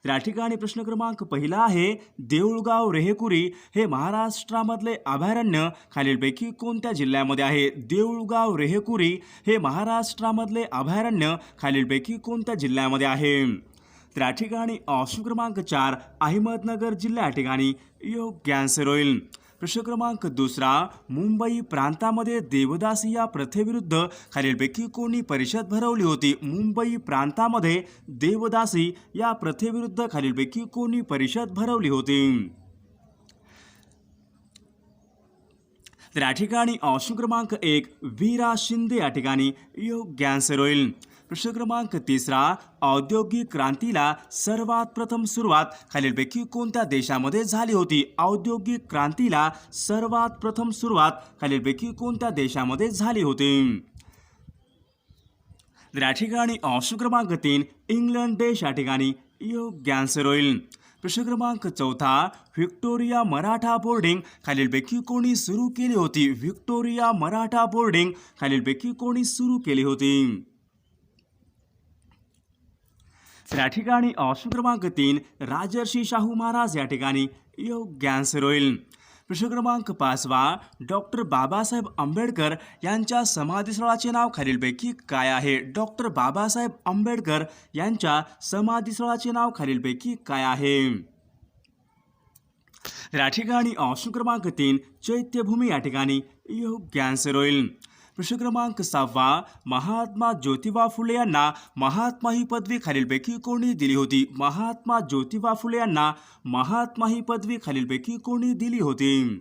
तर या ठिकाणी प्रश्न क्रमांक पहिला आहे, देऊळगाव रेहेकुरी हे महाराष्ट्रामधले अभयारण्य खालीलपैकी कोणत्या जिल्ह्यामध्ये आहे? देऊळगाव रेहेकुरी हे महाराष्ट्रामधले अभयारण्य खालीलपैकी कोणत्या जिल्ह्यामध्ये आहे? तर या ठिकाणी ऑप्शन क्रमांक 4 अहमदनगर जिल्हा या ठिकाणी योग्य आन्सर होईल. प्रश्न क्रमांक दुसरा, मुंबई प्रांतामध्ये देवदासी या प्रथेविरुद्ध खालीलपैकी कोणी परिषद भरवली होती? मुंबई प्रांतामध्ये देवदासी या प्रथेविरुद्ध खालीलपैकी कोणी परिषद भरवली होती? तर या ठिकाणी ऑप्शन क्रमांक 1 वीरा शिंदे या ठिकाणी योग्य आन्सर होईल. प्रश्न क्रमांक तिसरा, औद्योगिक क्रांतीला सर्वात प्रथम सुरुवात खालीलपैकी कोणत्या देशामध्ये झाली होती? औद्योगिक क्रांतीला सर्वात प्रथम सुरुवात खालीलपैकी कोणत्या देशामध्ये झाली होती? तर या ठिकाणी ऑप्शन क्रमांक 3 इंग्लंड देश या ठिकाणी योग्य आन्सर होईल. प्रश्न क्रमांक चौथा, व्हिक्टोरिया मराठा बोर्डिंग खालीलपैकी कोणी सुरू केली होती? व्हिक्टोरिया मराठा बोर्डिंग खालीलपैकी कोणी सुरू केली होती? तर या ठिकाणी ऑप्शन क्रमांक 3 राजर्षी शाहू महाराज या ठिकाणी योग्य आन्सर होईल. प्रश्न क्रमांक 5वा, डॉक्टर बाबासाहेब आंबेडकर यांच्या समाधीस्थळाचे नाव खालीलपैकी काय आहे? डॉक्टर बाबासाहेब आंबेडकर यांच्या समाधीस्थळाचे नाव खालीलपैकी काय आहे? तर या ठिकाणी ऑप्शन क्रमांक 3 चैत्यभूमी या ठिकाणी योग्य आन्सर होईल. प्रश्न क्रमांक 6वा, महात्मा ज्योतिबा फुले यांना महात्मा ही पदवी खालीलपैकी कोणी दिली होती? महात्मा ज्योतिबा फुले यांना महात्मा ही पदवी खालीलपैकी कोणी दिली होती?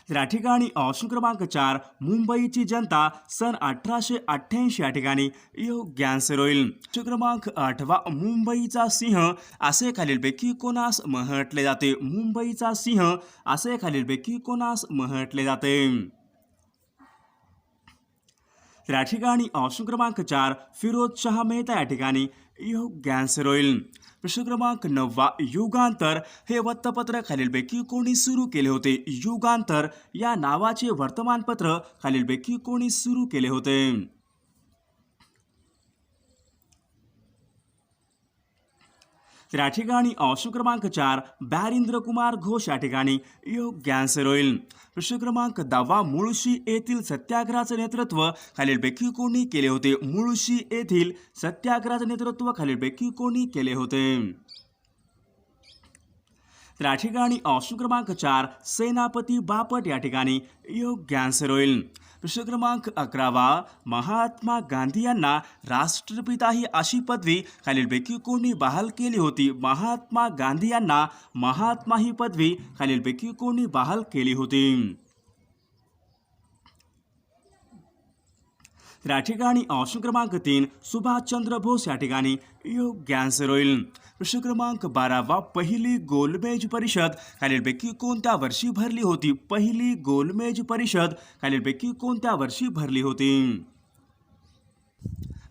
तर या ठिकाणी ऑप्शन क्रमांक 4 मुंबईची जनता सन 1888 या ठिकाणी योग्य आन्सर होईल. प्रश्न क्रमांक 8वा, मुंबईचा सिंह असे खालीलपैकी कोणास म्हटले जाते? मुंबईचा सिंह असे खालीलपैकी कोणास म्हटले जाते? तर या ठिकाणी ऑप्शन क्रमांक 4 फिरोज शाह मेहता या ठिकाणी योग्य आन्सर होईल. प्रश्न क्रमांक 9वा, युगांतर हे वृत्तपत्र खालीलपैकी कोणी सुरू केले होते? युगांतर या नावाचे वर्तमानपत्र खालीलपैकी कोणी सुरू केले होते? तर या ठिकाणी ऑप्शन क्रमांक 4 बॅरिंद्र कुमार घोष या ठिकाणी योग्य आन्सर होईल. प्रश्न क्रमांक 10वा, मुळशी येथील सत्याग्रहाचे नेतृत्व खालीलपैकी कोणी केले होते? मुळशी येथील सत्याग्रहाचे नेतृत्व खालीलपैकी कोणी केले होते? तर या ठिकाणी ऑप्शन क्रमांक 4 सेनापती बापट या ठिकाणी योग्य आन्सर होईल. प्रश्न क्रमांक 11वा, महात्मा गांधी यांना राष्ट्रपिता ही अशी पदवी खालीलपैकी कोणी बहाल केली होती? महात्मा गांधी यांना महात्मा ही पदवी खालीलपैकी कोणी बहाल केली होती? तर या ठिकाणी ऑप्शन क्रमांक 3 सुभाषचंद्र बोस या ठिकाणी योग्य आन्सर होईल. प्रश्न क्रमांक 12वा, पहिली गोलमेज परिषद खालीलपैकी कोणत्या वर्षी भरली होती? पहिली गोलमेज परिषद खालीलपैकी कोणत्या वर्षी भरली होती?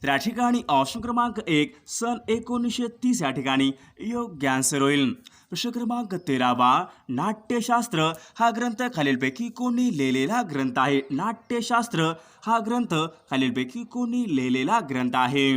तर या ठिकाणी ऑप्शन क्रमांक 1 सन 1930 या ठिकाणी योग्य आन्सर होईल. प्रश्न क्रमांक 13वा, नाट्यशास्त्र हा ग्रंथ खालीलपैकी कोणी लिहिलेला ग्रंथ आहे? नाट्यशास्त्र हा ग्रंथ खालीलपैकी कोणी लिहिलेला ग्रंथ आहे?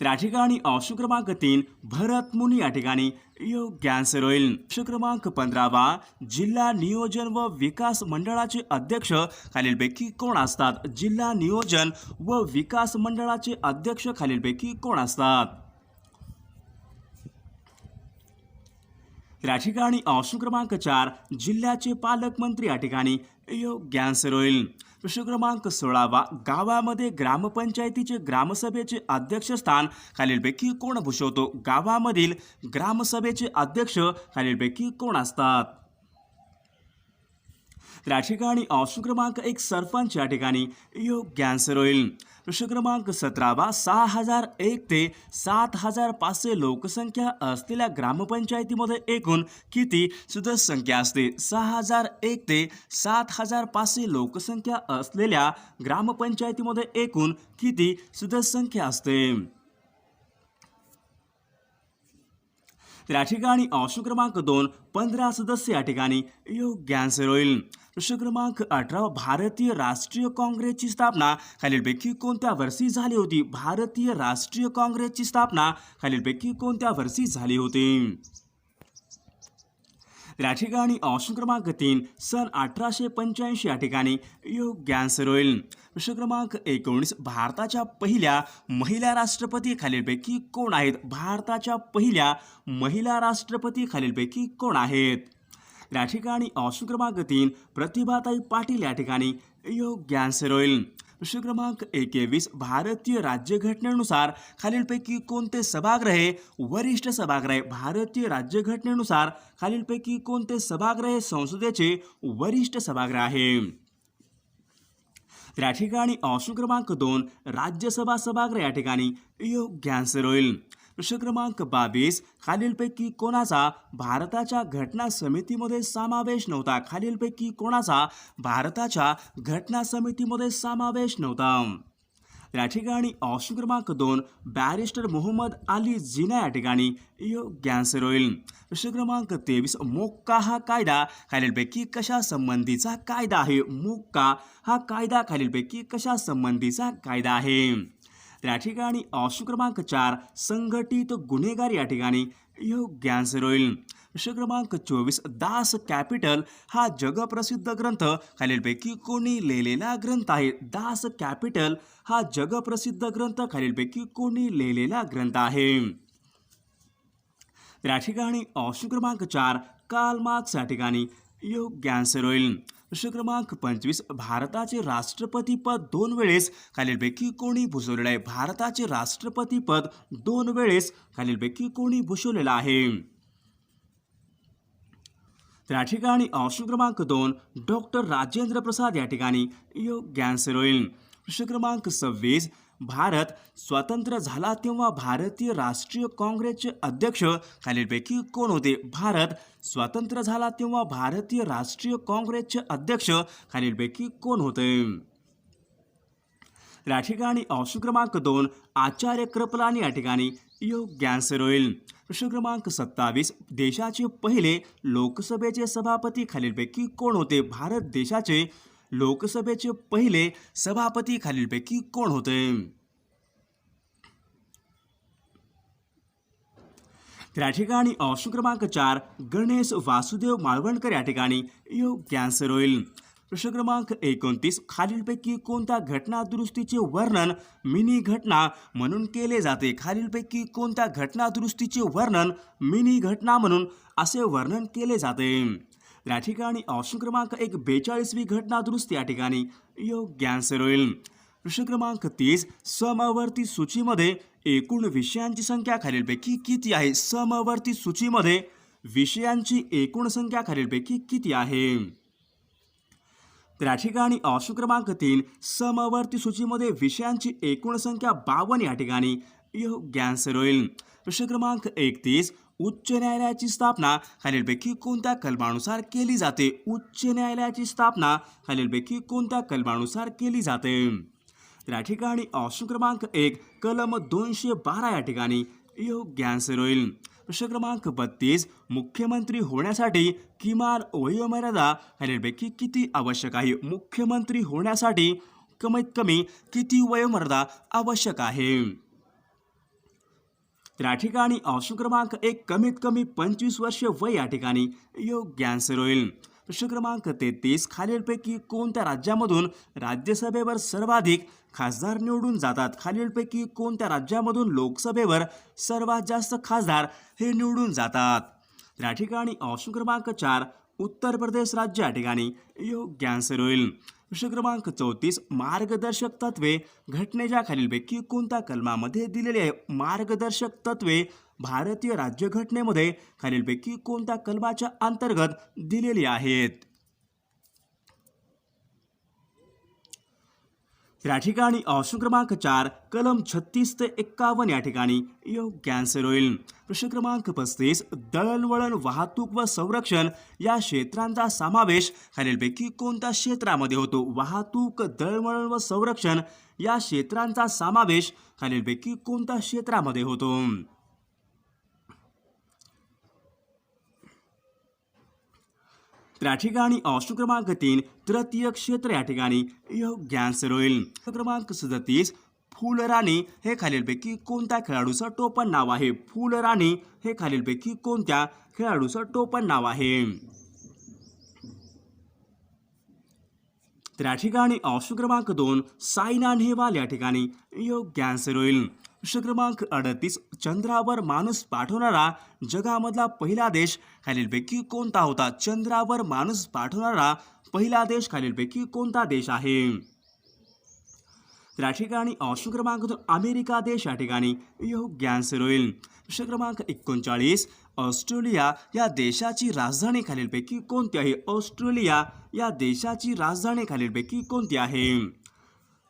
तर या ठिकाणी ऑप्शन क्रमांक 3 भरत मुनी या ठिकाणी योग्य आन्सर होईल. प्रश्न क्रमांक 15वा, जिल्हा नियोजन व विकास मंडळाचे अध्यक्ष खालीलपैकी कोण असतात? जिल्हा नियोजन व विकास मंडळाचे अध्यक्ष खालीलपैकी कोण असतात? तर या ठिकाणी ऑप्शन क्रमांक 4 जिल्ह्याचे पालकमंत्री या ठिकाणी योग्य आन्सर होईल. प्रश्न क्रमांक 16वा, गावामध्ये ग्रामपंचायतीचे ग्रामसभेचे अध्यक्षस्थान खालीलपैकी कोण भूषवतो? गावामधील ग्रामसभेचे अध्यक्ष खालीलपैकी कोण असतात? तर या ठिकाणी ऑप्शन क्रमांक 1 सरपंच या ठिकाणी योग्य आन्सर होईल. प्रश्न क्रमांक 17वा, 6001 ते 7500 लोकसंख्या असलेल्या ग्रामपंचायतीमध्ये एकूण किती सदस्य संख्या असते? 6001 ते 7500 लोकसंख्या असलेल्या ग्रामपंचायतीमध्ये एकूण किती सदस्य संख्या असते? तर या ठिकाणी ऑप्शन क्रमांक 2 15 सदस्य या ठिकाणी योग्य आन्सर होईल. प्रश्न क्रमांक 18 भारतीय राष्ट्रीय काँग्रेसची स्थापना खालीलपैकी कोणत्या वर्षी झाली होती? भारतीय राष्ट्रीय काँग्रेसची स्थापना खालीलपैकी कोणत्या वर्षी झाली होती? तर या ठिकाणी ऑप्शन क्रमांक 3 सन 1885 या ठिकाणी योग्य आन्सर होईल. प्रश्न क्रमांक 19 भारताच्या पहिल्या महिला राष्ट्रपती खालीलपैकी कोण आहेत? भारताच्या पहिल्या महिला राष्ट्रपती खालीलपैकी कोण आहेत? तर या ठिकाणी ऑप्शन क्रमांक 3 प्रतिभाताई पाटील या ठिकाणी योग्य आन्सर होईल. प्रश्न क्रमांक 21 भारतीय राज्यघटनेनुसार खालीलपैकी कोणते सभागृह हे वरिष्ठ सभागृह आहे? भारतीय राज्यघटनेनुसार खालीलपैकी कोणते सभागृह हे संसदेचे वरिष्ठ सभागृह आहे? तर या ठिकाणी ऑप्शन क्रमांक 2 राज्यसभा सभागृह या ठिकाणी योग्य आन्सर होईल. प्रश्न क्रमांक 22 खालीलपैकी कोणाचा भारताच्या घटना समितीमध्ये समावेश नव्हता? खालीलपैकी कोणाचा भारताच्या घटना समितीमध्ये समावेश नव्हता? या ठिकाणी ऑप्शन क्रमांक 2 बॅरिस्टर मोहम्मद अली जिना या ठिकाणी योग्य आन्सर होईल. प्रश्न क्रमांक 23 मोक्का हा कायदा खालीलपैकी कशा संबंधीचा कायदा आहे? मोक्का हा कायदा खालीलपैकी कशा संबंधीचा कायदा आहे? तर या ठिकाणी ऑप्शन क्रमांक 4 संघटित गुन्हेगार या ठिकाणी योग्य आन्सर होईल. प्रश्न क्रमांक 24 दास कॅपिटल हा जगप्रसिद्ध ग्रंथ खालीलपैकी कोणी लिहिलेला ग्रंथ आहे? दास कॅपिटल हा जगप्रसिद्ध ग्रंथ खालीलपैकी कोणी लिहिलेला ग्रंथ आहे? तर या ठिकाणी ऑप्शन क्रमांक 4 कार्ल मार्क्स या ठिकाणी योग्य आन्सर होईल. प्रश्न क्रमांक 25 भारताचे राष्ट्रपती पद 2 वेळेस खालीलपैकी कोणी भूषवलेलं आहे? भारताचे राष्ट्रपती पद 2 वेळेस खालीलपैकी कोणी भूषवलेलं आहे? तर या ठिकाणी ऑप्शन क्रमांक 2 डॉक्टर राजेंद्र प्रसाद या ठिकाणी योग्य आन्सर होईल. प्रश्न क्रमांक 26 भारत स्वतंत्र झाला तेव्हा भारतीय राष्ट्रीय काँग्रेसचे अध्यक्ष खालीलपैकी कोण होते? भारत स्वतंत्र झाला तेव्हा भारतीय राष्ट्रीय काँग्रेसचे अध्यक्ष खालीलपैकी कोण होते? तर या ठिकाणी ऑप्शन क्रमांक 2 आचार्य कृपलानी या ठिकाणी योग्य आन्सर होईल. प्रश्न क्रमांक 27 देशाचे पहिले लोकसभेचे सभापती खालीलपैकी कोण होते? भारत देशाचे लोकसभेचे पहिले सभापती खालीलपैकी कोण होते? तर या ठिकाणी ऑप्शन क्रमांक 4 गणेश वासुदेव माळवणकर या ठिकाणी योग्य आन्सर होईल. प्रश्न क्रमांक 29 खालीलपैकी कोणत्या घटना दुरुस्तीचे वर्णन मिनी घटना म्हणून केले जाते? खालीलपैकी कोणत्या घटना दुरुस्तीचे वर्णन मिनी घटना म्हणून असे वर्णन केले जाते? या ठिकाणी ऑप्शन क्रमांक 1 42वी घटना दुरुस्ती या ठिकाणी योग्य आन्सर होईल. प्रश्न क्रमांक 30 समवर्ती सूचीमध्ये एकूण विषयांची संख्या खालीलपैकी किती आहे? समवर्ती सूचीमध्ये विषयांची एकूण संख्या खालीलपैकी किती आहे? तर या ठिकाणी ऑप्शन क्रमांक 3 समवर्ती सूचीमध्ये विषयांची एकूण संख्या 52 या ठिकाणी योग्य आन्सर होईल. प्रश्न क्रमांक 31 उच्च न्यायालयाची स्थापना खालीलपैकी कोणत्या कलमानुसार केली जाते? उच्च न्यायालयाची स्थापना खालीलपैकी कोणत्या कलमानुसार केली जाते? तर या ठिकाणी ऑप्शन क्रमांक 1 कलम 212 या ठिकाणी योग्य आन्सर होईल. प्रश्न क्रमांक 32 मुख्यमंत्री होण्यासाठी किमान वयोमर्यादा खालीलपैकी किती आवश्यक आहे? मुख्यमंत्री होण्यासाठी कमीत कमी किती वयोमर्यादा आवश्यक आहे? तर या ठिकाणी ऑप्शन क्रमांक 1 कमीत कमी 25 वर्ष वय या ठिकाणी योग्य आन्सर होईल. प्रश्न क्रमांक 33 खालीलपैकी कोणत्या राज्यामधून राज्यसभेवर सर्वाधिक खासदार निवडून जातात? खालीलपैकी कोणत्या राज्यामधून लोकसभेवर सर्वात जास्त खासदार हे निवडून जातात? तर या ठिकाणी ऑप्शन क्रमांक 4 उत्तर प्रदेश राज्य या ठिकाणी योग्य आन्सर होईल. प्रश्न क्रमांक 34 मार्गदर्शक तत्वे घटनेच्या खालीलपैकी कोणत्या कलमामध्ये दिलेली आहे? मार्गदर्शक तत्वे भारतीय राज्यघटनेमध्ये खालीलपैकी कोणत्या कलमाच्या अंतर्गत दिलेली आहेत? या ठिकाणी ऑप्शन क्रमांक 4 कलम 36 ते 51 या ठिकाणी योग्य आन्सर होईल. प्रश्न क्रमांक 35 दळणवळण वाहतूक व संरक्षण या क्षेत्रांचा समावेश खालीलपैकी कोणत्या क्षेत्रामध्ये होतो? वाहतूक दळणवळण व संरक्षण या क्षेत्रांचा समावेश खालीलपैकी कोणत्या क्षेत्रामध्ये होतो? तर या ठिकाणी ऑप्शन क्रमांक 3 तृतीय क्षेत्र या ठिकाणी योग्य आन्सर होईल. क्रमांक 37 फुलराणी हे खालीलपैकी कोणत्या खेळाडूचं टोपण नाव आहे? फुलराणी हे खालीलपैकी कोणत्या खेळाडूचं टोपण नाव आहे? तर या ठिकाणी ऑप्शन क्रमांक 2 सायना नेहवाल या ठिकाणी योग्य आन्सर होईल. प्रश्न क्रमांक 38 चंद्रावर माणूस पाठवणारा जगामधला पहिला देश खालीलपैकी कोणता होता? चंद्रावर माणूस पाठवणारा पहिला देश खालीलपैकी कोणता देश आहे? तर या ठिकाणी ऑप्शन क्रमांक 2 अमेरिका देश या ठिकाणी योग्य आन्सर होईल. प्रश्न क्रमांक 39 ऑस्ट्रेलिया या देशाची राजधानी खालीलपैकी कोणती आहे? ऑस्ट्रेलिया या देशाची राजधानी खालीलपैकी कोणती आहे?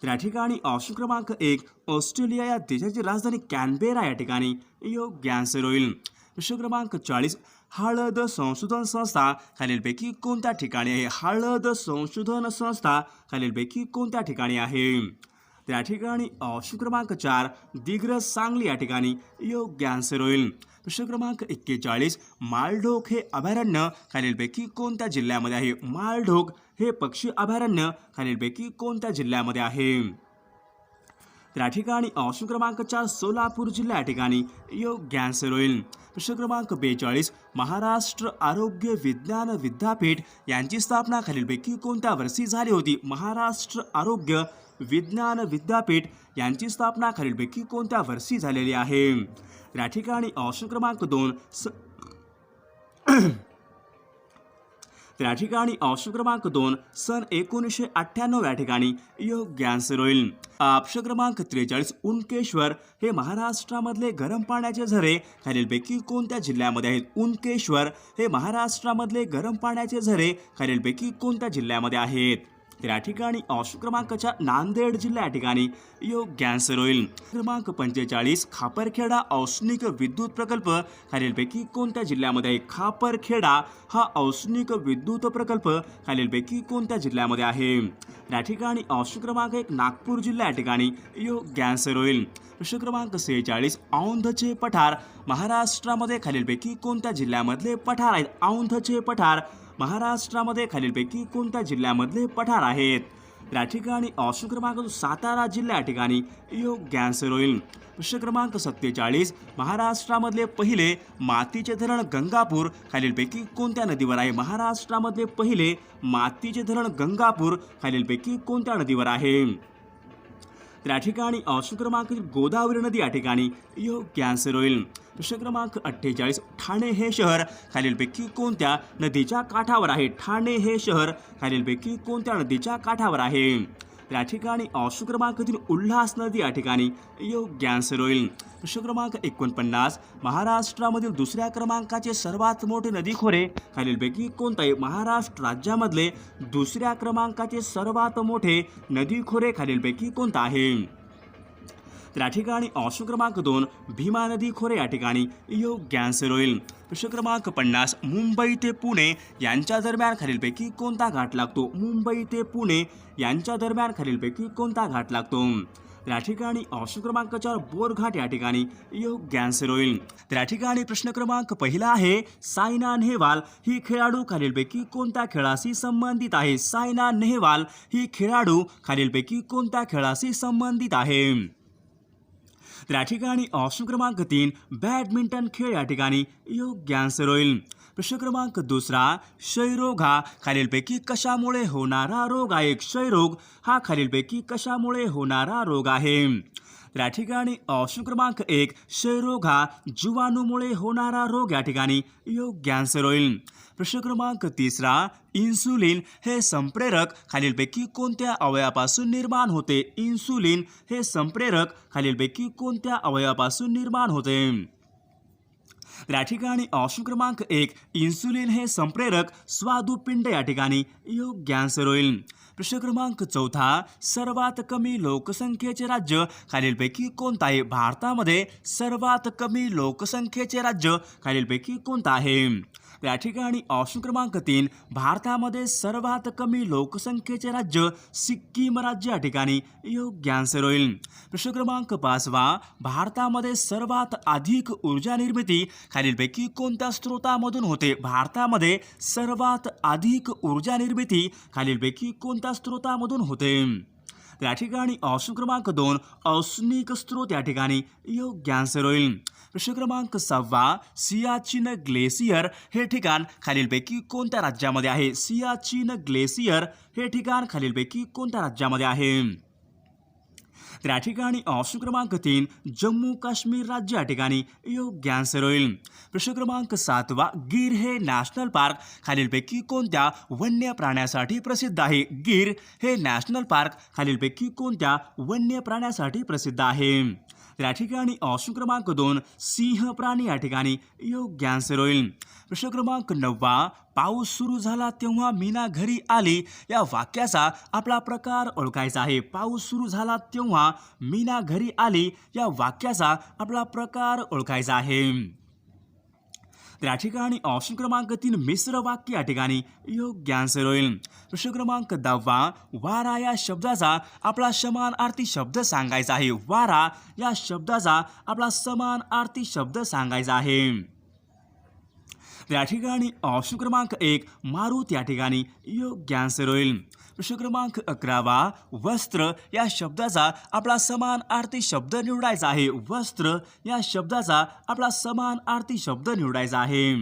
तर या ठिकाणी ऑप्शन क्रमांक 1 ऑस्ट्रेलिया या देशाची राजधानी कॅनबेरा या ठिकाणी योग्य आन्सर होईल. प्रश्न क्रमांक 40 हळद संशोधन संस्था खालीलपैकी कोणत्या ठिकाणी आहे? हळद संशोधन संस्था खालीलपैकी कोणत्या ठिकाणी आहे? तर या ठिकाणी ऑप्शन क्रमांक 4 दिग्रस सांगली या ठिकाणी योग्य आन्सर होईल. प्रश्न क्रमांक 41 मालढोक हे अभयारण्य खालीलपैकी कोणत्या जिल्ह्यामध्ये आहे? मालढोक हे पक्षी अभयारण्य खालीलपैकी कोणत्या जिल्ह्यामध्ये आहे? तर या ठिकाणी ऑप्शन क्रमांक 4 सोलापूर जिल्हा या ठिकाणी योग्य आन्सर होईल. प्रश्न क्रमांक 42 महाराष्ट्र आरोग्य विज्ञान विद्यापीठ यांची स्थापना खालीलपैकी कोणत्या वर्षी झाली होती? महाराष्ट्र आरोग्य विज्ञान विद्यापीठ यांची स्थापना खालीलपैकी कोणत्या वर्षी झालेली आहे? या ठिकाणी ऑप्शन क्रमांक 2 तर या ठिकाणी ऑप्शन क्रमांक 2 सन 1998 या ठिकाणी योग्य आन्सर होईल. ऑप्शन क्रमांक 43 उनकेश्वर हे महाराष्ट्रामधले गरम पाण्याचे झरे खालीलपैकी कोणत्या जिल्ह्यामध्ये आहेत? उनकेश्वर हे महाराष्ट्रामधले गरम पाण्याचे झरे खालीलपैकी कोणत्या जिल्ह्यामध्ये आहेत? तर या ठिकाणी ऑप्शन क्रमांक 4 नांदेड जिल्हा या ठिकाणी योग्य आन्सर होईल. क्रमांक 45 खापरखेडा औष्णिक विद्युत प्रकल्प खालीलपैकी कोणत्या जिल्ह्यामध्ये आहे? खापरखेडा हा औष्णिक विद्युत प्रकल्प खालीलपैकी कोणत्या जिल्ह्यामध्ये आहे? या ठिकाणी ऑप्शन क्रमांक 1 नागपूर जिल्हा या ठिकाणी योग्य आन्सर होईल. प्रश्न क्रमांक 46 औंधचे पठार महाराष्ट्रामध्ये खालीलपैकी कोणत्या जिल्ह्यामधले पठार आहेत? औंधचे पठार महाराष्ट्रामध्ये खालीलपैकी कोणत्या जिल्ह्यामधले पठार आहेत? या ठिकाणी ऑप्शन क्रमांक 2 सातारा जिल्हा या ठिकाणी योग्य आन्सर होईल. प्रश्न क्रमांक 47 महाराष्ट्रामधले पहिले मातीचे धरण गंगापूर खालीलपैकी कोणत्या नदीवर आहे? महाराष्ट्रामधले पहिले मातीचे धरण गंगापूर खालीलपैकी कोणत्या नदीवर आहे? तर या ठिकाणी ऑप्शन क्रमांक गोदावरी नदी या ठिकाणी योग्य आन्सर होईल. प्रश्न क्रमांक 48 ठाणे हे शहर खालीलपैकी कोणत्या नदीच्या काठावर आहे? ठाणे हे शहर खालीलपैकी कोणत्या नदीच्या काठावर आहे? तर या ठिकाणी ऑप्शन क्रमांक 3 उल्हास नदी या ठिकाणी योग्य आन्सर होईल. प्रश्न क्रमांक 49 महाराष्ट्रामधील दुसऱ्या क्रमांकाचे सर्वात मोठे नदीखोरे खालीलपैकी कोणते आहे? महाराष्ट्र राज्यामधले दुसऱ्या क्रमांकाचे सर्वात मोठे नदीखोरे खालीलपैकी कोणता आहे? तर या ठिकाणी ऑप्शन क्रमांक 2 भीमा नदी खोरे या ठिकाणी योग्य आन्सर होईल. प्रश्न क्रमांक 50 मुंबई ते पुणे यांच्या दरम्यान खालीलपैकी कोणता घाट लागतो? मुंबई ते पुणे यांच्या दरम्यान खालीलपैकी कोणता घाट लागतो? तर या ठिकाणी ऑप्शन क्रमांक 4 बोरघाट या ठिकाणी योग्य आन्सर होईल. तर या ठिकाणी प्रश्न क्रमांक पहिला आहे सायना नेहवाल ही खेळाडू खालीलपैकी कोणत्या खेळाशी संबंधित आहे? सायना नेहवाल ही खेळाडू खालीलपैकी कोणत्या खेळाशी संबंधित आहे? तर या ठिकाणी ऑप्शन क्रमांक 3 बॅडमिंटन खेळ या ठिकाणी योग्य आन्सर होईल. प्रश्न क्रमांक 2 क्षयरोग हा खालीलपैकी कशामुळे होणारा रोग आहे? क्षयरोग हा खालीलपैकी कशामुळे होणारा रोग आहे? तर या ठिकाणी ऑप्शन क्रमांक 1 क्षयरोग हा जीवाणूमुळे होणारा रोग या ठिकाणी योग्य आन्सर होईल. प्रश्न क्रमांक 3 इन्सुलिन हे संप्रेरक खालीलपैकी कोणत्या अवयवापासून निर्माण होते? इन्सुलिन हे संप्रेरक खालीलपैकी कोणत्या अवयवापासून निर्माण होते? तर या ठिकाणी ऑप्शन क्रमांक 1 इन्सुलिन हे संप्रेरक स्वादुपिंड या ठिकाणी योग्य आन्सर होईल. प्रश्न क्रमांक 4 सर्वात कमी लोकसंख्येचे राज्य खालीलपैकी कोणतं आहे? भारतामध्ये सर्वात कमी लोकसंख्येचे राज्य खालीलपैकी कोणतं आहे? या ठिकाणी ऑप्शन क्रमांक 3 भारतामध्ये सर्वात कमी लोकसंख्येचे राज्य सिक्कीम राज्य या ठिकाणी योग्य आन्सर होईल. प्रश्न क्रमांक 5 भारतामध्ये सर्वात अधिक ऊर्जा निर्मिती खालीलपैकी कोणत्या स्रोतामधून होते? भारतामध्ये सर्वात अधिक ऊर्जा निर्मिती खालीलपैकी कोणत्या स्रोतामधून होते? तर या ठिकाणी ऑप्शन क्रमांक 2 औष्णिक स्रोत या ठिकाणी योग्य आन्सर होईल. प्रश्न क्रमांक 6 सियाचीन ग्लेशियर हे ठिकाण खालीलपैकी कोणत्या राज्यामध्ये आहे? सियाचीन ग्लेशियर हे ठिकाण खालीलपैकी कोणत्या राज्यामध्ये आहे? तर या ठिकाणी ऑप्शन क्रमांक 3 जम्मू काश्मीर राज्य या ठिकाणी योग्य आन्सर होईल. प्रश्न क्रमांक 7 गीर हे नॅशनल पार्क खालीलपैकी कोणत्या वन्य प्राण्यासाठी प्रसिद्ध आहे? गीर हे नॅशनल पार्क खालीलपैकी कोणत्या वन्य प्राण्यासाठी प्रसिद्ध आहे? तर या ठिकाणी ऑप्शन क्रमांक 2 सिंह प्राणी या ठिकाणी योग्य आन्सर होईल. प्रश्न क्रमांक 9 पाऊस सुरू झाला तेव्हा मीना घरी आली या वाक्याचा आपला प्रकार ओळखायचा आहे. पाऊस सुरू झाला तेव्हा मीना घरी आली या वाक्याचा आपला प्रकार ओळखायचा आहे. तर या ठिकाणी ऑप्शन क्रमांक 3 मिश्र वाक्य या ठिकाणी योग्य आन्सर होईल. प्रश्न क्रमांक 10 वारा या शब्दाचा आपला समानार्थी शब्द सांगायचा आहे. वारा या शब्दाचा आपला समानार्थी शब्द सांगायचा आहे. या ठिकाणी ऑप्शन क्रमांक 1 मारुत या ठिकाणी योग्य आन्सर होईल. प्रश्न क्रमांक 11 वस्त्र या शब्दाचा आपला समानार्थी शब्द निवडायचा आहे. वस्त्र या शब्दाचा आपला समानार्थी शब्द निवडायचा आहे.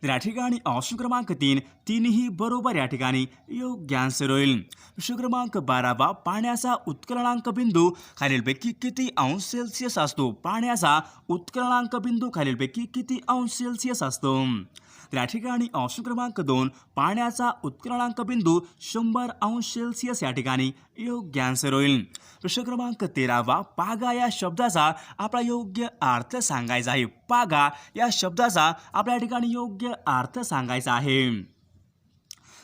या ठिकाणी ऑप्शन क्रमांक 3 तीनही बरोबर या ठिकाणी योग्य आन्सर होईल. प्रश्न क्रमांक 12 पाण्याचा उत्कलनांक बिंदू खालीलपैकी किती अंश सेल्सिअस असतो? पाण्याचा उत्कलनांक बिंदू खालीलपैकी किती अंश सेल्सिअस असतो? तर या ठिकाणी ऑप्शन क्रमांक 2 पाण्याचा उत्कलनांक बिंदू 100 अंश सेल्सिअस या ठिकाणी योग्य आन्सर होईल. प्रश्न क्रमांक 13 पागा या शब्दाचा आपला योग्य अर्थ सांगायचा आहे. पागा या शब्दाचा आपल्या ठिकाणी योग्य अर्थ सांगायचा आहे.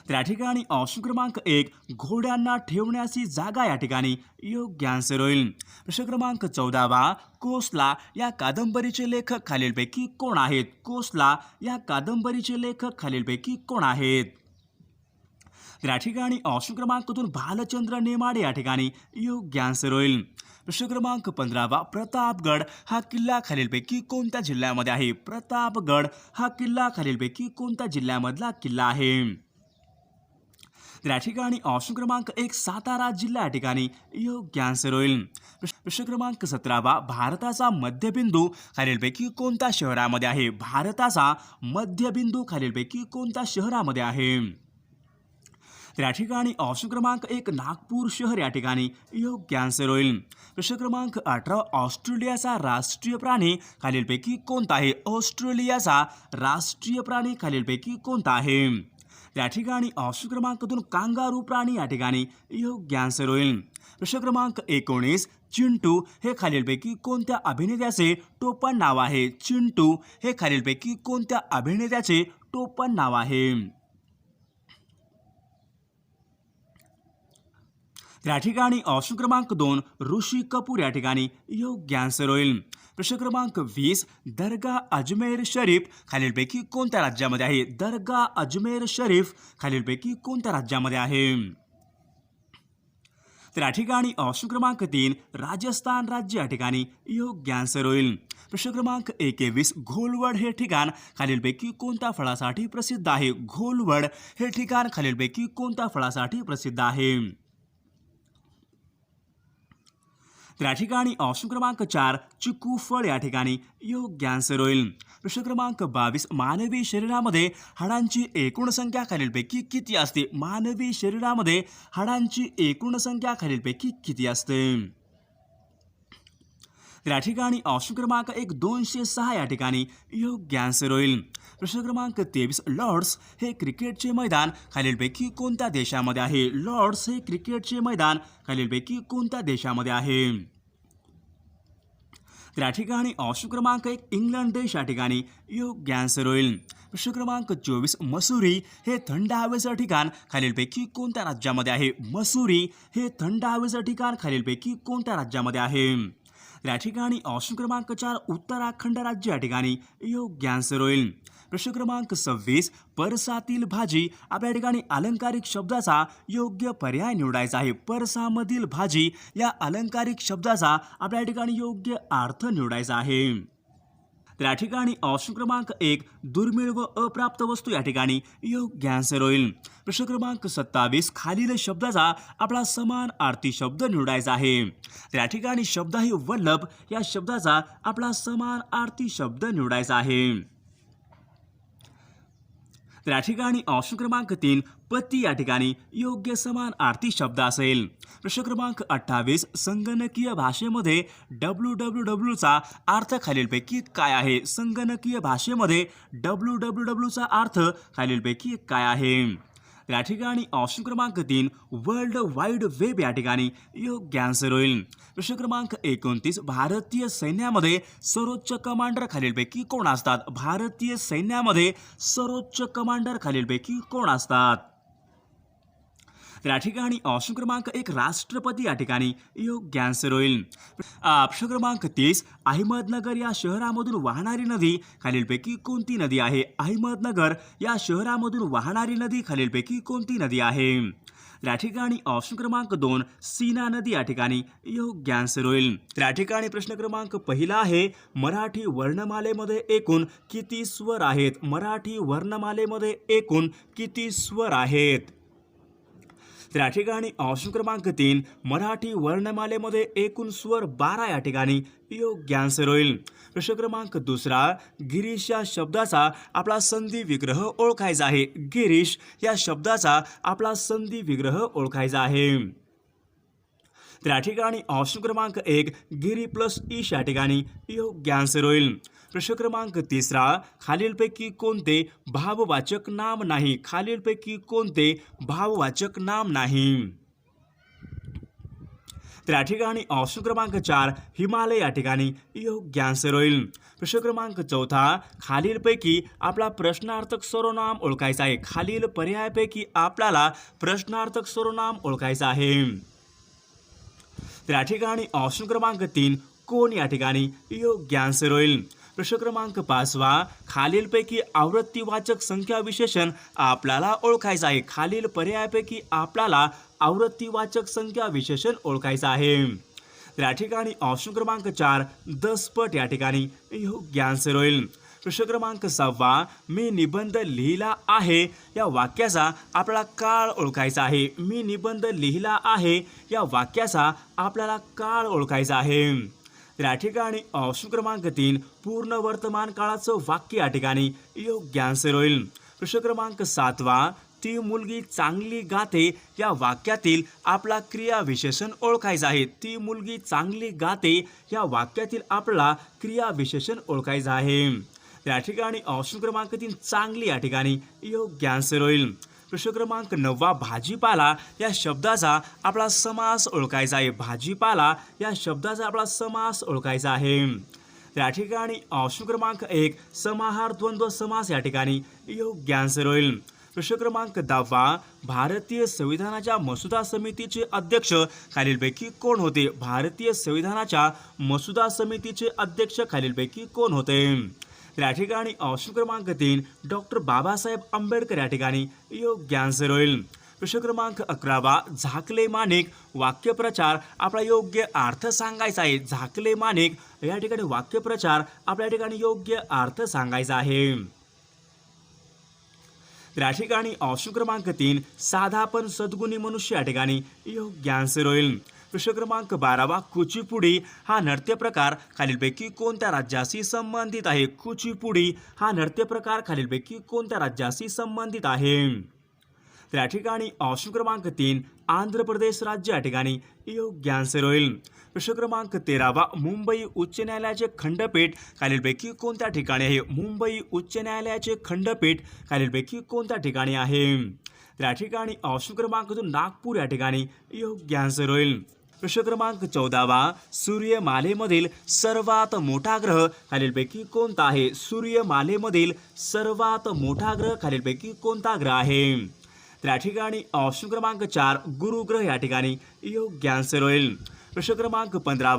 तर या ठिकाणी ऑप्शन क्रमांक 1 घोड्यांना ठेवण्याची जागा या ठिकाणी योग्य आन्सर होईल. प्रश्न क्रमांक 14 कोसला या कादंबरीचे लेखक खालीलपैकी कोण आहेत? कोसला या कादंबरीचे लेखक खालीलपैकी कोण आहेत? तर या ठिकाणी ऑप्शन क्रमांक 2 भालचंद्र नेमाडे या ठिकाणी योग्य आन्सर होईल. प्रश्न क्रमांक 15 प्रतापगड हा किल्ला खालीलपैकी कोणत्या जिल्ह्यामध्ये आहे? प्रतापगड हा किल्ला खालीलपैकी कोणत्या जिल्ह्यामधला किल्ला आहे? तर या ठिकाणी ऑप्शन क्रमांक 1 सातारा जिल्हा या ठिकाणी योग्य आन्सर होईल. प्रश्न क्रमांक 17 भारताचा मध्यबिंदू खालीलपैकी कोणत्या शहरामध्ये आहे? भारताचा मध्यबिंदू खालीलपैकी कोणत्या शहरामध्ये आहे? तर या ठिकाणी ऑप्शन क्रमांक 1 नागपूर शहर या ठिकाणी योग्य आन्सर होईल. प्रश्न क्रमांक 18 ऑस्ट्रेलियाचा राष्ट्रीय प्राणी खालीलपैकी कोणता आहे? ऑस्ट्रेलियाचा राष्ट्रीय प्राणी खालीलपैकी कोणता आहे? या ठिकाणी ऑप्शन क्रमांक 2 कांगारू प्राणी या ठिकाणी योग्य आन्सर होईल. प्रश्न क्रमांक 19 चिंटू हे खालीलपैकी कोणत्या अभिनेत्याचे टोपण नाव आहे? चिंटू हे खालीलपैकी कोणत्या अभिनेत्याचे टोपण नाव आहे? या ठिकाणी ऑप्शन क्रमांक 2 ऋषी कपूर या ठिकाणी योग्य आन्सर होईल. प्रश्न क्रमांक 20 दर्गा अजमेर शरीफ खालीलपैकी कोणत्या राज्यामध्ये आहे? दर्गा अजमेर शरीफ खालीलपैकी कोणत्या राज्यामध्ये आहे? तर या ठिकाणी ऑप्शन क्रमांक 3 राजस्थान राज्य या ठिकाणी योग्य आन्सर होईल. प्रश्न क्रमांक 21 घोलवड हे ठिकाण खालीलपैकी कोणत्या फळासाठी प्रसिद्ध आहे? घोलवड हे ठिकाण खालीलपैकी कोणत्या फळासाठी प्रसिद्ध आहे? तर या ठिकाणी ऑप्शन क्रमांक 4 चिकू फळ या ठिकाणी योग्य आन्सर होईल. प्रश्न क्रमांक 22 मानवी शरीरामध्ये हाडांची एकूण संख्या खालीलपैकी किती असते? मानवी शरीरामध्ये हाडांची एकूण संख्या खालीलपैकी किती असते? तर या ठिकाणी ऑप्शन क्रमांक 1 206 या ठिकाणी योग्य आन्सर होईल. प्रश्न क्रमांक 23 लॉर्ड्स हे क्रिकेटचे मैदान खालीलपैकी कोणत्या देशामध्ये आहे? लॉर्ड्स हे क्रिकेटचे मैदान खालीलपैकी कोणत्या देशामध्ये आहे? तर या ठिकाणी ऑप्शन क्रमांक 1 इंग्लंड देश या ठिकाणी योग्य आन्सर होईल. प्रश्न क्रमांक 24 मसुरी हे थंड हवेचं ठिकाण खालीलपैकी कोणत्या राज्यामध्ये आहे? मसुरी हे थंड हवेचं ठिकाण खालीलपैकी कोणत्या राज्यामध्ये आहे? या ठिकाणी ऑप्शन क्रमांक 4 उत्तराखंड राज्य या ठिकाणी योग्य आन्सर होईल. प्रश्न क्रमांक 26 परसातील भाजी आपल्या ठिकाणी अलंकारिक शब्दाचा योग्य पर्याय निवडायचा आहे. परसामधील भाजी या अलंकारिक शब्दाचा आपल्या ठिकाणी योग्य अर्थ निवडायचा आहे. तर या ठिकाणी ऑप्शन क्रमांक 1 दुर्मिळ व अप्राप्त वस्तू या ठिकाणी योग्य आन्सर होईल. प्रश्न क्रमांक 27 खालील शब्दाचा आपला समानार्थी शब्द निवडायचा आहे. तर या ठिकाणी शब्द आहे वल्लभ, या शब्दाचा आपला समानार्थी शब्द निवडायचा आहे. तर या ठिकाणी ऑप्शन क्रमांक 3 पती या ठिकाणी योग्य समानार्थी शब्द असेल. प्रश्न क्रमांक 28 संगणकीय भाषेमध्ये www चा अर्थ खालीलपैकी काय आहे. संगणकीय भाषेमध्ये www चा अर्थ खालीलपैकी काय आहे. या ठिकाणी ऑप्शन क्रमांक 3 वर्ल्ड वाईड वेब या ठिकाणी योग्य आन्सर होईल. प्रश्न क्रमांक 29 भारतीय सैन्यामध्ये सर्वोच्च कमांडर खालीलपैकी कोण असतात. भारतीय सैन्यामध्ये सर्वोच्च कमांडर खालीलपैकी कोण असतात. तर या ठिकाणी ऑप्शन क्रमांक 1 राष्ट्रपती या ठिकाणी योग्य आन्सर होईल. प्रश्न क्रमांक 30 अहमदनगर या शहरामधून वाहणारी नदी खालीलपैकी कोणती नदी आहे. अहमदनगर या शहरामधून वाहणारी नदी खालीलपैकी कोणती नदी आहे. या ठिकाणी ऑप्शन क्रमांक 2 सीना नदी या ठिकाणी योग्य आन्सर होईल. तर या ठिकाणी प्रश्न क्रमांक पहिला आहे मराठी वर्णमालेमध्ये एकूण किती स्वर आहेत. मराठी वर्णमालेमध्ये एकूण किती स्वर आहेत. तर या ठिकाणी ऑप्शन क्रमांक 3 मराठी वर्णमालेमध्ये एकूण स्वर 12 या ठिकाणी योग्य आन्सर होईल. प्रश्न क्रमांक 2 गिरीश या शब्दाचा आपला संधी विग्रह ओळखायचा आहे. गिरीश या शब्दाचा आपला संधी विग्रह ओळखायचा आहे. तर या ठिकाणी ऑप्शन क्रमांक 1 गिरी प्लस ईश या ठिकाणी योग्य आन्सर होईल. प्रश्न क्रमांक 3 खालीलपैकी कोणते भाववाचक नाम नाही. खालीलपैकी कोणते भाववाचक नाम नाही. तर या ठिकाणी ऑप्शन क्रमांक 4 हिमालय या ठिकाणी योग्य आन्सर होईल. प्रश्न क्रमांक 4 खालीलपैकी आपला प्रश्नार्थक सर्वनाम ओळखायचा आहे. खालील पर्यायापैकी आपल्याला प्रश्नार्थक सर्वनाम ओळखायचं आहे. तर या ठिकाणी ऑप्शन क्रमांक 3 कोण या ठिकाणी योग्य आन्सर होईल. प्रश्न क्रमांक 5 खालीलपैकी आवृत्तीवाचक संख्या विशेषण आपल्याला ओळखायचं आहे. खालील पर्यायापैकी आपल्याला आवृत्तीवाचक संख्या विशेषण ओळखायचं आहे. तर या ठिकाणी ऑप्शन क्रमांक 4 दसपट या ठिकाणी योग्य आन्सर होईल. प्रश्न क्रमांक 6 मी निबंध लिहिला आहे या वाक्याचा आपल्याला काळ ओळखायचा आहे. मी निबंध लिहिला आहे या वाक्याचा आपल्याला काळ ओळखायचा आहे. तर या ठिकाणी ऑप्शन क्रमांक 3 पूर्ण वर्तमान काळाचं वाक्य या ठिकाणी योग्य आन्सर होईल. प्रश्न क्रमांक 7 ती मुलगी चांगली गाते या वाक्यातील आपला क्रियाविशेषण ओळखायचा आहे. ती मुलगी चांगली गाते या वाक्यातील आपला क्रियाविशेषण ओळखायचा आहे. या ठिकाणी ऑप्शन क्रमांक 3 चांगली या ठिकाणी योग्य आन्सर होईल. प्रश्न क्रमांक 9 भाजीपाला या शब्दाचा आपला समास ओळखायचा आहे. भाजीपाला या शब्दाचा आपला समास ओळखायचा आहे. या ठिकाणी ऑप्शन क्रमांक 1 समाहार द्वंद्व समास या ठिकाणी योग्य आन्सर होईल. प्रश्न क्रमांक 10 भारतीय संविधानाच्या मसुदा समितीचे अध्यक्ष खालीलपैकी कोण होते. भारतीय संविधानाच्या मसुदा समितीचे अध्यक्ष खालीलपैकी कोण होते. या ठिकाणी ऑप्शन क्रमांक 3 डॉक्टर बाबासाहेब आंबेडकर या ठिकाणी योग्य आन्सर होईल. प्रश्न क्रमांक 11 झाकले माणिक वाक्यप्रचार आपला योग्य अर्थ सांगायचा आहे. झाकले माणिक या ठिकाणी वाक्यप्रचार आपल्या ठिकाणी योग्य अर्थ सांगायचा आहे. या ठिकाणी ऑप्शन क्रमांक 3 साधा पण सद्गुणी मनुष्य या ठिकाणी योग्य आन्सर होईल. प्रश्न क्रमांक 12 कुचिपुडी हा नृत्यप्रकार खालीलपैकी कोणत्या राज्याशी संबंधित आहे. कुचिपुडी हा नृत्यप्रकार खालीलपैकी कोणत्या राज्याशी संबंधित आहे. तर या ठिकाणी ऑप्शन क्रमांक 3 आंध्र प्रदेश राज्य या ठिकाणी योग्य आन्सर होईल. प्रश्न क्रमांक 13 मुंबई उच्च न्यायालयाचे खंडपीठ खालीलपैकी कोणत्या ठिकाणी आहे. मुंबई उच्च न्यायालयाचे खंडपीठ खालीलपैकी कोणत्या ठिकाणी आहे. या ठिकाणी ऑप्शन क्रमांक 2 नागपूर या ठिकाणी योग्य आन्सर होईल. प्रश्न क्रमांक 14 सूर्यमालेमधील सर्वात मोठा ग्रह खालीलपैकी कोणता आहे. सूर्यमालेमधील सर्वात मोठा ग्रह खालीलपैकी कोणता ग्रह आहे. तर या ठिकाणी ऑप्शन क्रमांक 4 गुरुग्रह या ठिकाणी योग्य आन्सर होईल. प्रश्न क्रमांक 15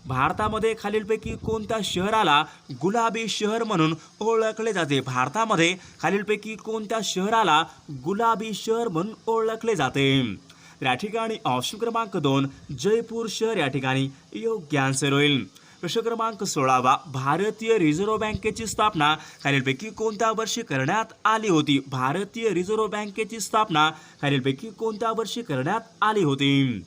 भारतामध्ये खालीलपैकी कोणत्या शहराला गुलाबी शहर म्हणून ओळखले जाते. भारतामध्ये खालीलपैकी कोणत्या शहराला गुलाबी शहर म्हणून ओळखले जाते. या ठिकाणी ऑप्शन क्रमांक 2 जयपूर शहर या ठिकाणी योग्य आन्सर होईल. प्रश्न क्रमांक 16 भारतीय रिझर्व्ह बँकेची स्थापना खालीलपैकी कोणत्या वर्षी करण्यात आली होती? भारतीय रिझर्व्ह बँकेची स्थापना खालीलपैकी कोणत्या वर्षी करण्यात आली होती?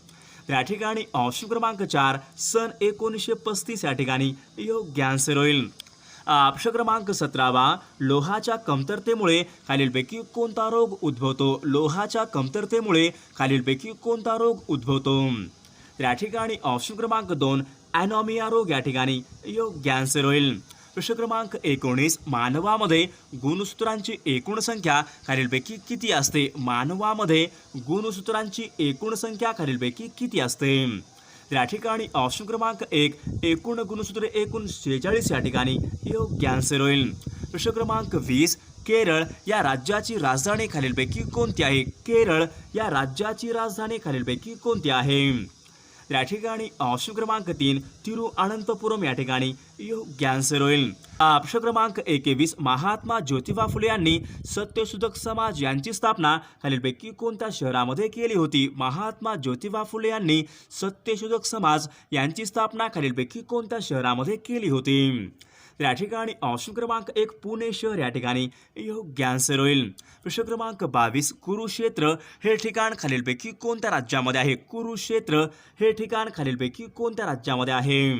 तर या ठिकाणी ऑप्शन क्रमांक 4 सन 1935 या ठिकाणी योग्य आन्सर होईल. प्रश्न क्रमांक 17 लोहाच्या कमतरतेमुळे खालीलपैकी कोणता रोग उद्भवतो? लोहाच्या कमतरतेमुळे खालीलपैकी कोणता रोग उद्भवतो? तर या ठिकाणी ऑप्शन क्रमांक 2 ॲनॉमिया रोग या ठिकाणी योग्य आन्सर होईल. प्रश्न क्रमांक 19 मानवामध्ये गुणसूत्रांची एकूण संख्या खालीलपैकी किती असते? मानवामध्ये गुणसूत्रांची एकूण संख्या खालीलपैकी किती असते? तर या ठिकाणी ऑप्शन क्रमांक 1 एकूण गुणसूत्रे एकूण 46 या ठिकाणी योग्य आन्सर होईल. प्रश्न क्रमांक 20 केरळ या राज्याची राजधानी खालीलपैकी कोणती आहे? केरळ या राज्याची राजधानी खालीलपैकी कोणती आहे? तर या ठिकाणी ऑप्शन क्रमांक 3 तिरुअनंतपुरम या ठिकाणी योग्य आन्सर होईल. प्रश्न क्रमांक 21 महात्मा ज्योतिबा फुले यांनी सत्यशोधक समाज यांची स्थापना खालीलपैकी कोणत्या शहरामध्ये केली होती? महात्मा ज्योतिबा फुले यांनी सत्यशोधक समाज यांची स्थापना खालीलपैकी कोणत्या शहरामध्ये केली होती? तर या ठिकाणी ऑप्शन क्रमांक 1 पुणे शहर या ठिकाणी योग्य आन्सर होईल. प्रश्न क्रमांक 22 कुरुक्षेत्र हे ठिकाण खालीलपैकी कोणत्या राज्यामध्ये आहे? कुरुक्षेत्र हे ठिकाण खालीलपैकी कोणत्या राज्यामध्ये आहे?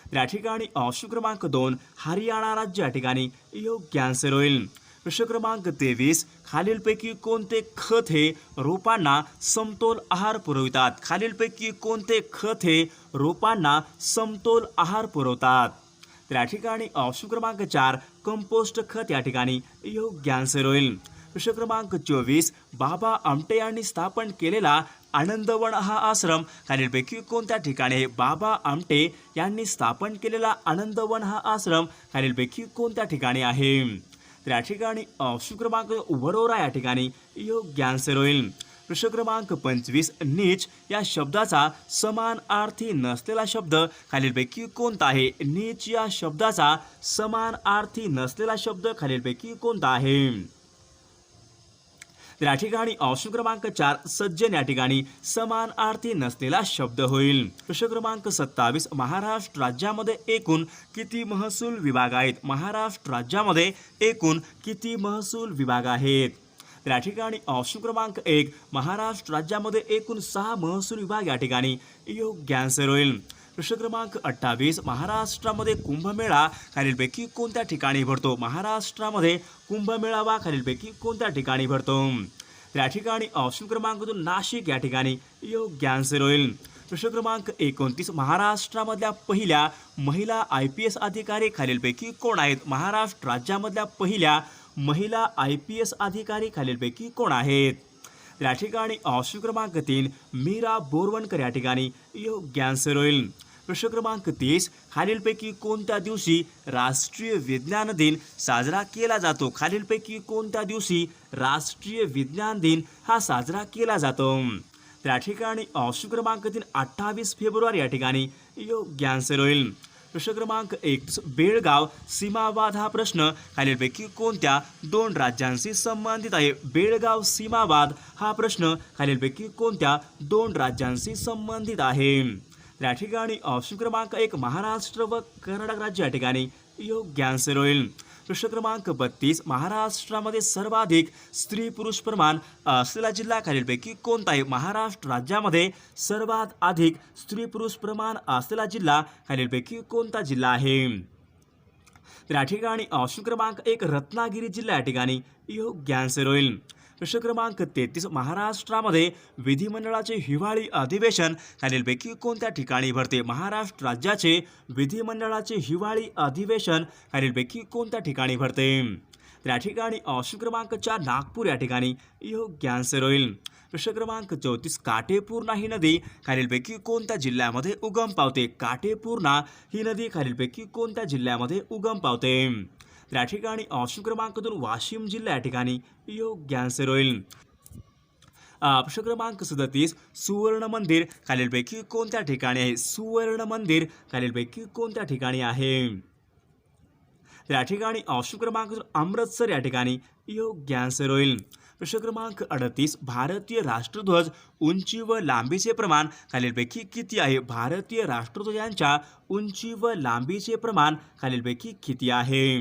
तर या ठिकाणी ऑप्शन क्रमांक 2 हरियाणा राज्य या ठिकाणी योग्य आन्सर होईल. प्रश्न क्रमांक 23 खालीलपैकी कोणते खत हे रोपांना समतोल आहार पुरवितात? खालीलपैकी कोणते खत हे रोपांना समतोल आहार पुरवतात? तर या ठिकाणी ऑप्शन क्रमांक 4 कंपोस्ट खत या ठिकाणी योग्य आन्सर होईल. प्रश्न क्रमांक 24 बाबा आमटे यांनी स्थापन केलेला आनंदवन हा आश्रम खालीलपैकी कोणत्या ठिकाणी आहे? बाबा आमटे यांनी स्थापन केलेला आनंदवन हा आश्रम खालीलपैकी कोणत्या ठिकाणी आहे? तर या ठिकाणी ऑप्शन क्रमांक वरोरा या ठिकाणी योग्य आन्सर होईल. प्रश्न क्रमांक 25 नीच या शब्दाचा समानार्थी नसलेला शब्द खालीलपैकी कोणता आहे? नीच या शब्दाचा समानार्थी नसलेला शब्द खालीलपैकी कोणता आहे? तर या ठिकाणी ऑप्शन क्रमांक 4 सज्जन या ठिकाणी समानार्थी नसलेला शब्द होईल. प्रश्न क्रमांक 27 महाराष्ट्र राज्यामध्ये एकूण किती महसूल विभाग आहेत? महाराष्ट्र राज्यामध्ये एकूण किती महसूल विभाग आहेत? तर या ठिकाणी ऑप्शन क्रमांक 1 महाराष्ट्र राज्यामध्ये एकूण 6 महसूल विभाग या ठिकाणी योग्य आन्सर होईल. प्रश्न क्रमांक 28 महाराष्ट्रामध्ये कुंभमेळा खालीलपैकी कोणत्या ठिकाणी भरतो? महाराष्ट्रामध्ये कुंभमेळावा खालीलपैकी कोणत्या ठिकाणी भरतो? तर या ठिकाणी ऑप्शन क्रमांक 2 नाशिक या ठिकाणी योग्य आन्सर होईल. प्रश्न क्रमांक 29 महाराष्ट्रामधल्या पहिल्या महिला IPS अधिकारी खालीलपैकी कोण आहेत? महाराष्ट्र राज्यामधल्या पहिल्या महिला IPS अधिकारी खालीलपैकी कोण आहेत? तर या ठिकाणी ऑप्शन क्रमांक 3 मीरा बोरवणकर या ठिकाणी योग्य आन्सर होईल. प्रश्न क्रमांक 30 खालीलपैकी कोणत्या दिवशी राष्ट्रीय विज्ञान दिन साजरा केला जातो? खालीलपैकी कोणत्या दिवशी राष्ट्रीय विज्ञान दिन हा साजरा केला जातो? तर या ठिकाणी ऑप्शन क्रमांक 3 28 फेब्रुवारी या ठिकाणी योग्य आन्सर होईल. प्रश्न क्रमांक 1 बेळगाव सीमावाद हा प्रश्न खालीलपैकी कोणत्या 2 राज्यांशी संबंधित आहे? बेळगाव सीमावाद हा प्रश्न खालीलपैकी कोणत्या 2 राज्यांशी संबंधित आहे? तर या ठिकाणी ऑप्शन क्रमांक 1 महाराष्ट्र व कर्नाटक राज्य या ठिकाणी योग्य आन्सर होईल. प्रश्न क्रमांक 32 महाराष्ट्रामध्ये सर्वाधिक स्त्री पुरुष प्रमाण असलेला जिल्हा खालीलपैकी कोणता आहे? महाराष्ट्र राज्यामध्ये सर्वात अधिक स्त्री पुरुष प्रमाण असलेला जिल्हा खालीलपैकी कोणता जिल्हा आहे? तर या ठिकाणी ऑप्शन क्रमांक 1 रत्नागिरी जिल्हा या ठिकाणी योग्य आन्सर होईल. प्रश्न क्रमांक 33 महाराष्ट्रामध्ये विधिमंडळाचे हिवाळी अधिवेशन खालीलपैकी कोणत्या ठिकाणी भरते? महाराष्ट्र राज्याचे विधिमंडळाचे हिवाळी अधिवेशन खालीलपैकी कोणत्या ठिकाणी भरते? तर या ठिकाणी ऑप्शन क्रमांक 4 नागपूर या ठिकाणी योग्य आन्सर होईल. प्रश्न क्रमांक 34 काटेपूर्णा ही नदी खालीलपैकी कोणत्या जिल्ह्यामध्ये उगम पावते? काटेपूर्णा ही नदी खालीलपैकी कोणत्या जिल्ह्यामध्ये उगम पावते? तर या ठिकाणी ऑप्शन क्रमांक 2 वाशिम जिल्हा या ठिकाणी योग्य आन्सर होईल. प्रश्न क्रमांक 37 सुवर्ण मंदिर खालीलपैकी कोणत्या ठिकाणी आहे? सुवर्ण मंदिर खालीलपैकी कोणत्या ठिकाणी आहे? तर या ठिकाणी ऑप्शन क्रमांक 2 अमृतसर या ठिकाणी योग्य आन्सर होईल. प्रश्न क्रमांक 38 भारतीय राष्ट्रध्वज उंची व लांबीचे प्रमाण खालीलपैकी किती आहे? भारतीय राष्ट्रध्वजांच्या उंची व लांबीचे प्रमाण खालीलपैकी किती आहे?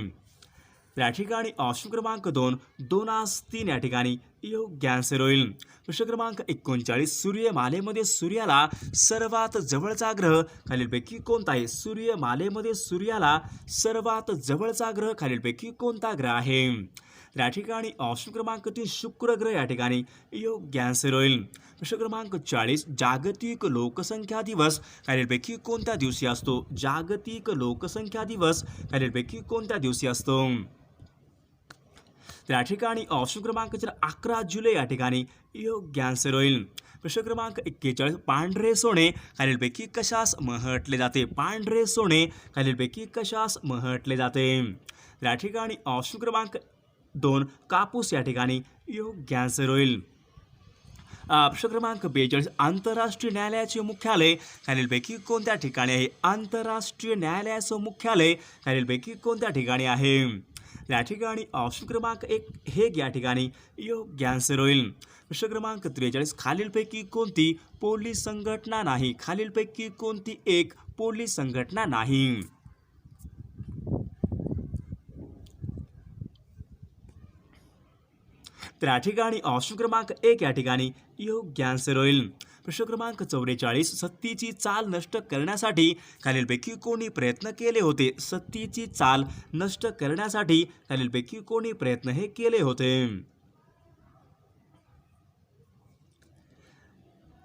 या ठिकाणी ऑप्शन क्रमांक 2 2:3 या ठिकाणी योग्य आन्सर होईल. प्रश्न क्रमांक 39 सूर्यमालेमध्ये सूर्याला सर्वात जवळचा ग्रह खालीलपैकी कोणता आहे? सूर्यमालेमध्ये सूर्याला सर्वात जवळचा ग्रह खालीलपैकी कोणता ग्रह आहे? या ठिकाणी ऑप्शन क्रमांक 3 शुक्र ग्रह या ठिकाणी योग्य आन्सर होईल. प्रश्न क्रमांक 40 जागतिक लोकसंख्या दिवस खालीलपैकी कोणत्या दिवशी असतो? जागतिक लोकसंख्या दिवस खालीलपैकी कोणत्या दिवशी असतो? त्या ठिकाणी ऑप्शन क्रमांक 11 जुलै या ठिकाणी योग्य आन्सर होईल. प्रश्न क्रमांक 41 पांढरे सोने खालीलपैकी कशास म्हटले जाते? पांढरे सोने खालीलपैकी कशास म्हटले जाते? या ठिकाणी ऑप्शन क्रमांक 2 कापूस या ठिकाणी योग्य आन्सर होईल. प्रश्न क्रमांक 42 आंतरराष्ट्रीय न्यायालयाचे मुख्यालय खालीलपैकी कोणत्या ठिकाणी आहे? आंतरराष्ट्रीय न्यायालयाचं मुख्यालय खालीलपैकी कोणत्या ठिकाणी आहे? या ठिकाणी ऑप्शन क्रमांक 1 हेग या ठिकाणी योग्य आन्सर होईल. प्रश्न क्रमांक 43 खालीलपैकी कोणती पोलीस संघटना नाही? खालीलपैकी कोणती एक पोलीस संघटना नाही? तर या ठिकाणी ऑप्शन क्रमांक 1 या ठिकाणी योग्य आन्सर होईल. प्रश्न क्रमांक 44 सत्तेची चाल नष्ट करण्यासाठी खालीलपैकी कोणी प्रयत्न केले होते? सत्तेची चाल नष्ट करण्यासाठी खालीलपैकी कोणी प्रयत्न हे केले होते?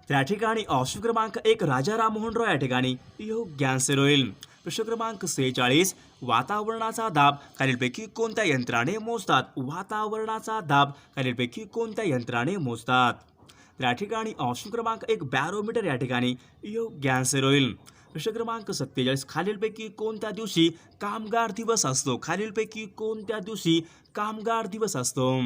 त्या ठिकाणी ऑप्शन क्रमांक 1 राजा राममोहन रॉय या ठिकाणी योग्य आन्सर होईल. प्रश्न क्रमांक 46 वातावरणाचा दाब खालीलपैकी कोणत्या यंत्राने मोजतात? वातावरणाचा दाब खालीलपैकी कोणत्या यंत्राने मोजतात? या ठिकाणी ऑप्शन क्रमांक 1 बॅरोमीटर या ठिकाणी योग्य आन्सर होईल. प्रश्न क्रमांक 47 खालीलपैकी कोणत्या दिवशी कामगार दिवस असतो? खालीलपैकी कोणत्या दिवशी कामगार दिवस असतो?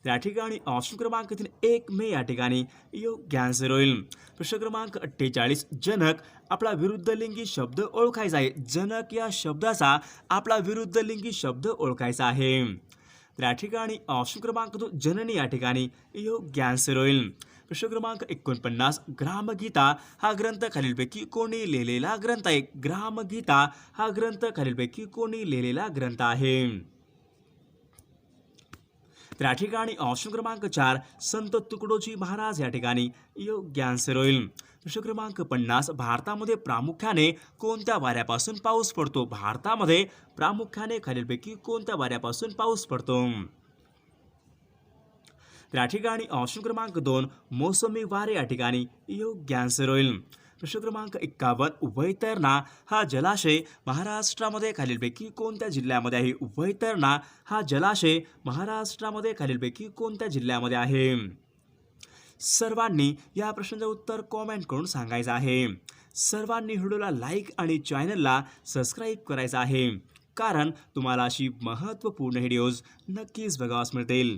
या ठिकाणी ऑप्शन क्रमांक 3 1 मे या ठिकाणी योग्य आन्सर होईल. प्रश्न क्रमांक 48 जनक आपला विरुद्धलिंगी शब्द ओळखायचा आहे. जनक या शब्दाचा आपला विरुद्धलिंगी शब्द ओळखायचा आहे. या ठिकाणी ऑप्शन क्रमांक 2 जननी या ठिकाणी योग्य आन्सर होईल. प्रश्न क्रमांक 49 ग्रामगीता हा ग्रंथ खालीलपैकी कोणी लिहिलेला ग्रंथ आहे? ग्रामगीता हा ग्रंथ खालीलपैकी कोणी लिहिलेला ग्रंथ आहे? त्या ठिकाणी ऑप्शन क्रमांक 4 संत तुकडोजी महाराज या ठिकाणी योग्य आन्सर होईल. प्रश्न क्रमांक 50 भारतामध्ये प्रामुख्याने कोणत्या वाऱ्यापासून पाऊस पडतो? भारतामध्ये प्रामुख्याने खालीलपैकी कोणत्या वाऱ्यापासून पाऊस पडतो? त्या ठिकाणी ऑप्शन क्रमांक 2 मोसमी वारे या ठिकाणी योग्य आन्सर होईल. प्रश्न क्रमांक 51 वैतरणा हा जलाशय महाराष्ट्रामध्ये खालीलपैकी कोणत्या जिल्ह्यामध्ये आहे? वैतरणा हा जलाशय महाराष्ट्रामध्ये खालीलपैकी कोणत्या जिल्ह्यामध्ये आहे? सर्वांनी या प्रश्नाचं उत्तर कॉमेंट करून सांगायचं आहे. सर्वांनी व्हिडिओला लाईक आणि चॅनलला सबस्क्राईब करायचं आहे, कारण तुम्हाला अशी महत्त्वपूर्ण व्हिडिओज नक्कीच बघावयास मिळतील.